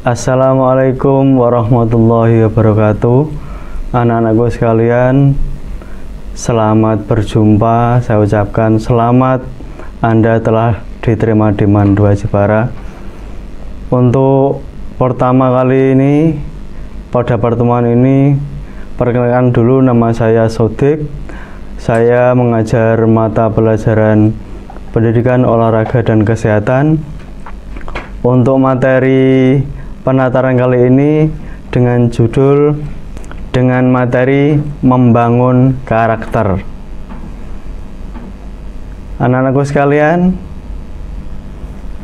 Assalamualaikum warahmatullahi wabarakatuh. Anak-anakku sekalian, selamat berjumpa. Saya ucapkan selamat, Anda telah diterima di Mandua Jepara. Untuk pertama kali ini, pada pertemuan ini, perkenalkan dulu, nama saya Sodik. Saya mengajar mata pelajaran pendidikan olahraga dan kesehatan. Untuk materi penataran kali ini dengan materi membangun karakter. Anak-anakku sekalian,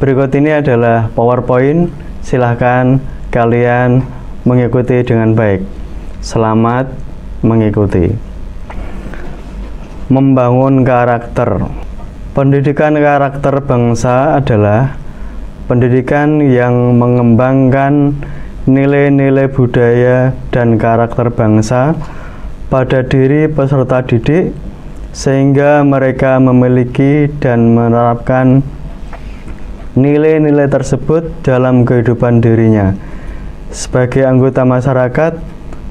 berikut ini adalah PowerPoint. Silahkan kalian mengikuti dengan baik. Selamat mengikuti. Membangun karakter. Pendidikan karakter bangsa adalah pendidikan yang mengembangkan nilai-nilai budaya dan karakter bangsa pada diri peserta didik, sehingga mereka memiliki dan menerapkan nilai-nilai tersebut dalam kehidupan dirinya sebagai anggota masyarakat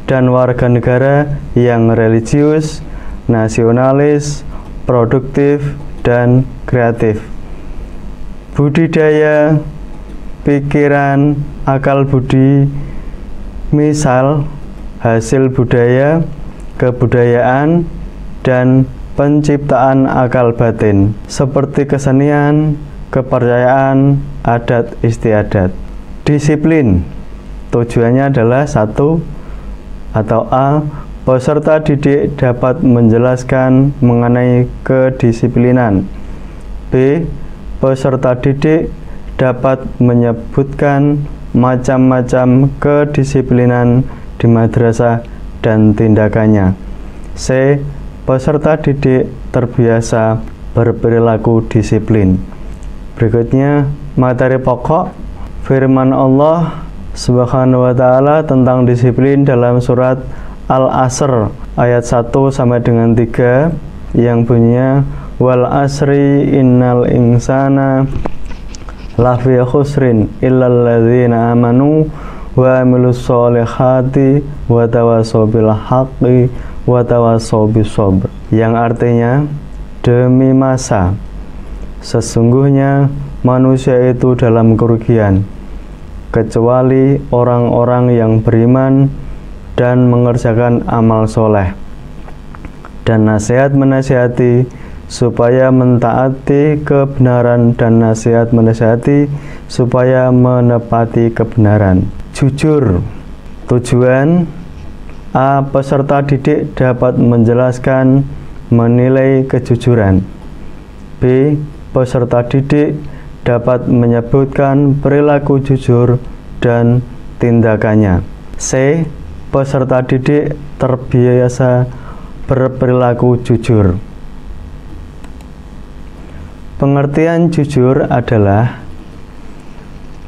dan warga negara yang religius, nasionalis, produktif, dan kreatif. Budidaya pikiran, akal budi, misal hasil budaya, kebudayaan, dan penciptaan akal batin seperti kesenian, kepercayaan, adat istiadat. Disiplin tujuannya adalah A. Peserta didik dapat menjelaskan mengenai kedisiplinan. B. Peserta didik dapat menyebutkan macam-macam kedisiplinan di madrasah dan tindakannya. C. Peserta didik terbiasa berperilaku disiplin. Berikutnya materi pokok firman Allah Subhanahu wa ta'ala tentang disiplin dalam surat Al-Asr ayat 1 sampai dengan 3 yang bunyinya wal asri innal insana lafi khusrin illal ladzina amanu wa amilus solihati wa tawassaw bil haqqi wa tawassaw bis sabr, yang artinya demi masa sesungguhnya manusia itu dalam kerugian kecuali orang-orang yang beriman dan mengerjakan amal soleh dan nasihat menasihati supaya mentaati kebenaran dan nasihat menasihati supaya menepati kebenaran. Jujur. Tujuan A. Peserta didik dapat menjelaskan menilai kejujuran. B. Peserta didik dapat menyebutkan perilaku jujur dan tindakannya. C. Peserta didik terbiasa berperilaku jujur. Pengertian jujur adalah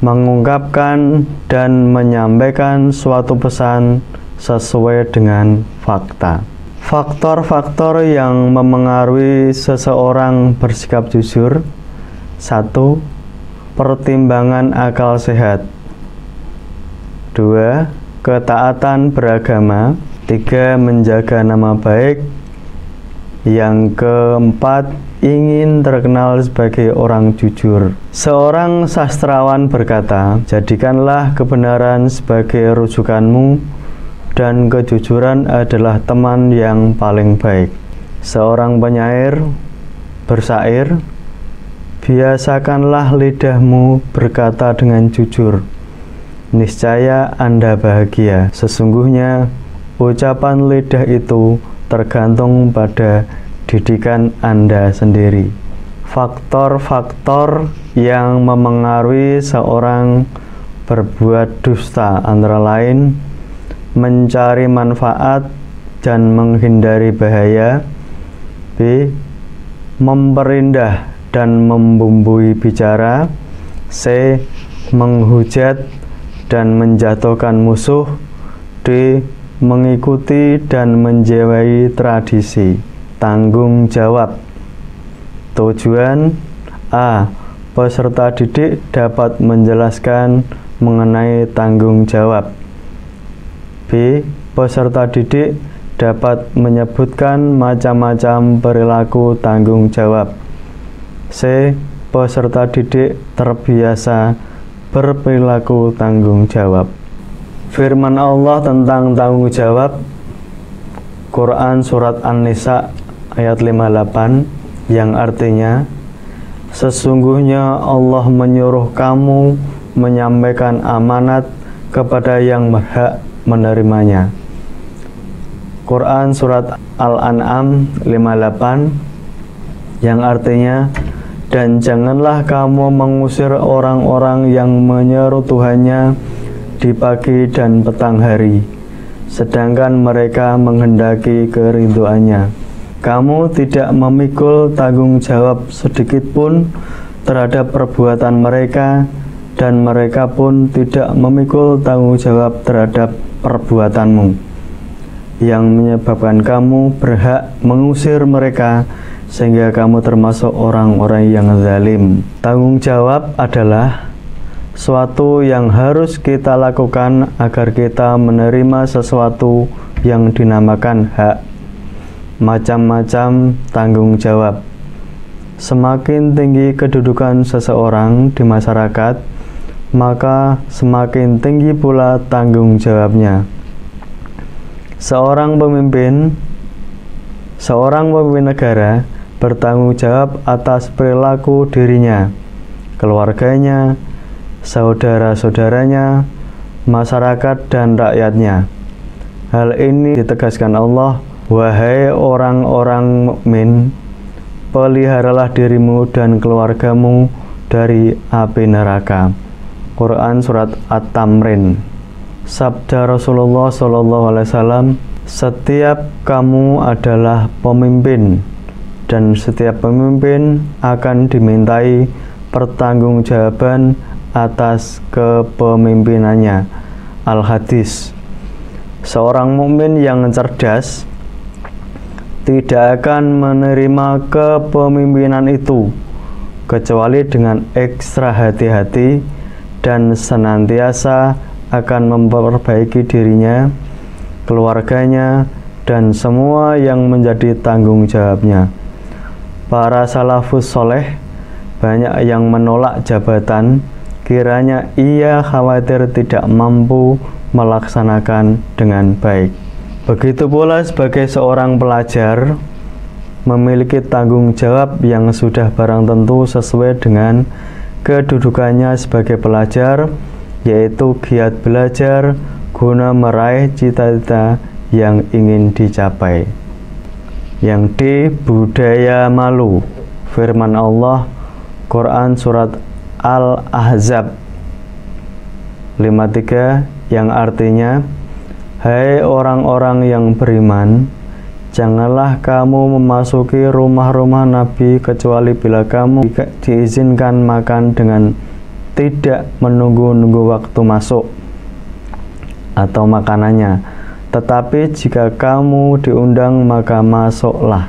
mengungkapkan dan menyampaikan suatu pesan sesuai dengan fakta. Faktor-faktor yang memengaruhi seseorang bersikap jujur. 1. Pertimbangan akal sehat. 2. Ketaatan beragama. 3. Menjaga nama baik. Yang keempat, ingin terkenal sebagai orang jujur. Seorang sastrawan berkata, jadikanlah kebenaran sebagai rujukanmu dan kejujuran adalah teman yang paling baik. Seorang penyair bersair, biasakanlah lidahmu berkata dengan jujur, niscaya Anda bahagia. Sesungguhnya ucapan lidah itu tergantung pada didikan Anda sendiri. Faktor-faktor yang memengaruhi seorang berbuat dusta antara lain mencari manfaat dan menghindari bahaya. B. Memperindah dan membumbui bicara. C. Menghujat dan menjatuhkan musuh. D. mengikuti dan menjiwai tradisi. Tanggung jawab. Tujuan: A. Peserta didik dapat menjelaskan mengenai tanggung jawab. B. Peserta didik dapat menyebutkan macam-macam perilaku tanggung jawab. C. Peserta didik terbiasa berperilaku tanggung jawab. Firman Allah tentang tanggung jawab, Quran Surat An-Nisa ayat 58, yang artinya, sesungguhnya Allah menyuruh kamu menyampaikan amanat kepada yang berhak menerimanya. Quran Surat Al-An'am 58, yang artinya, dan janganlah kamu mengusir orang-orang yang menyeru Tuhannya di pagi dan petang hari, sedangkan mereka menghendaki keridhoannya. Kamu tidak memikul tanggung jawab sedikit pun terhadap perbuatan mereka, dan mereka pun tidak memikul tanggung jawab terhadap perbuatanmu, yang menyebabkan kamu berhak mengusir mereka, sehingga kamu termasuk orang-orang yang zalim. Tanggung jawab adalah suatu yang harus kita lakukan agar kita menerima sesuatu yang dinamakan hak. Macam-macam tanggung jawab. Semakin tinggi kedudukan seseorang di masyarakat, maka semakin tinggi pula tanggung jawabnya. Seorang pemimpin negara bertanggung jawab atas perilaku dirinya, keluarganya, saudara-saudaranya, masyarakat, dan rakyatnya. Hal ini ditegaskan Allah, wahai orang-orang mukmin, peliharalah dirimu dan keluargamu dari api neraka. Quran Surat At-Tamrin. Sabda Rasulullah SAW, setiap kamu adalah pemimpin, dan setiap pemimpin akan dimintai pertanggungjawaban atas kepemimpinannya. Al-Hadis. Seorang mukmin yang cerdas tidak akan menerima kepemimpinan itu kecuali dengan ekstra hati-hati dan senantiasa akan memperbaiki dirinya, keluarganya, dan semua yang menjadi tanggung jawabnya. Para salafus soleh banyak yang menolak jabatan, kiranya ia khawatir tidak mampu melaksanakan dengan baik. Begitu pula sebagai seorang pelajar, memiliki tanggung jawab yang sudah barang tentu sesuai dengan kedudukannya sebagai pelajar, yaitu giat belajar guna meraih cita-cita yang ingin dicapai. Yang D, budaya malu. Firman Allah, Quran Surat Al-Ahzab 53, yang artinya, hai orang-orang yang beriman, janganlah kamu memasuki rumah-rumah Nabi kecuali bila kamu diizinkan makan dengan tidak menunggu-nunggu waktu masuk atau makanannya. Tetapi jika kamu diundang maka masuklah,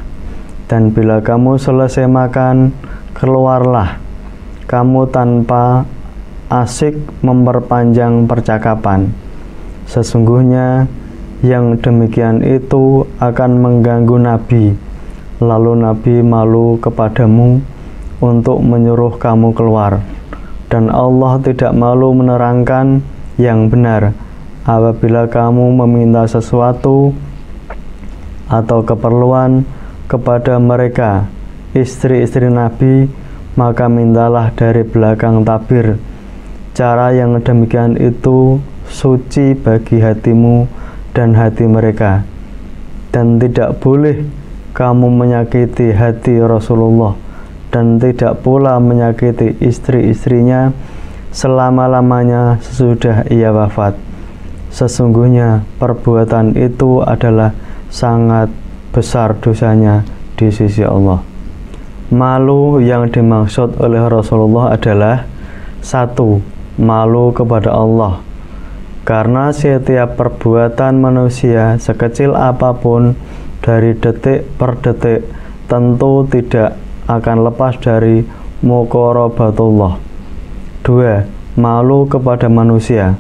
dan bila kamu selesai makan, keluarlah kamu tanpa asik memperpanjang percakapan. Sesungguhnya yang demikian itu akan mengganggu Nabi, lalu Nabi malu kepadamu untuk menyuruh kamu keluar, dan Allah tidak malu menerangkan yang benar. Apabila kamu meminta sesuatu atau keperluan kepada mereka, istri-istri Nabi, maka mintalah dari belakang tabir. Cara yang demikian itu suci bagi hatimu dan hati mereka, dan tidak boleh kamu menyakiti hati Rasulullah, dan tidak pula menyakiti istri-istrinya selama-lamanya sesudah ia wafat. Sesungguhnya perbuatan itu adalah sangat besar dosanya di sisi Allah. Malu yang dimaksud oleh Rasulullah adalah 1. Malu kepada Allah, Karena setiap perbuatan manusia sekecil apapun dari detik per detik tentu tidak akan lepas dari muqarabatullah. 2. Malu kepada manusia.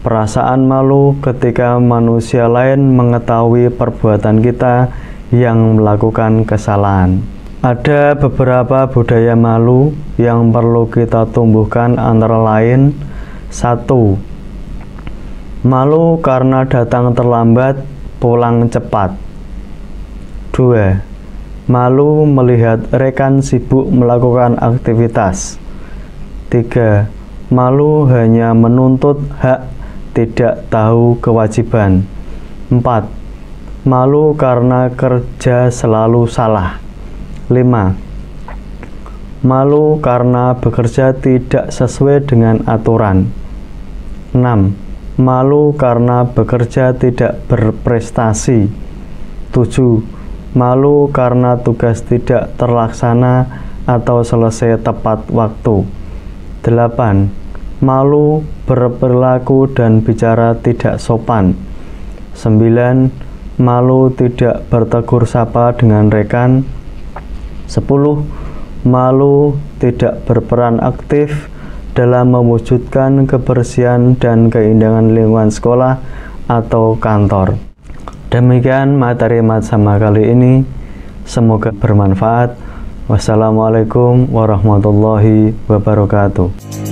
Perasaan malu ketika manusia lain mengetahui perbuatan kita yang melakukan kesalahan. Ada beberapa budaya malu yang perlu kita tumbuhkan, antara lain: 1. Malu karena datang terlambat, pulang cepat. 2. Malu melihat rekan sibuk melakukan aktivitas. 3. Malu hanya menuntut hak, tidak tahu kewajiban. 4. Malu karena kerja selalu salah. 5. Malu karena bekerja tidak sesuai dengan aturan. 6. Malu karena bekerja tidak berprestasi. 7. Malu karena tugas tidak terlaksana atau selesai tepat waktu. 8. Malu berperilaku dan bicara tidak sopan. 9. Malu tidak bertegur sapa dengan rekan. 10. Malu tidak berperan aktif dalam mewujudkan kebersihan dan keindahan lingkungan sekolah atau kantor. Demikian materi Matsama kali ini. Semoga bermanfaat. Wassalamualaikum warahmatullahi wabarakatuh.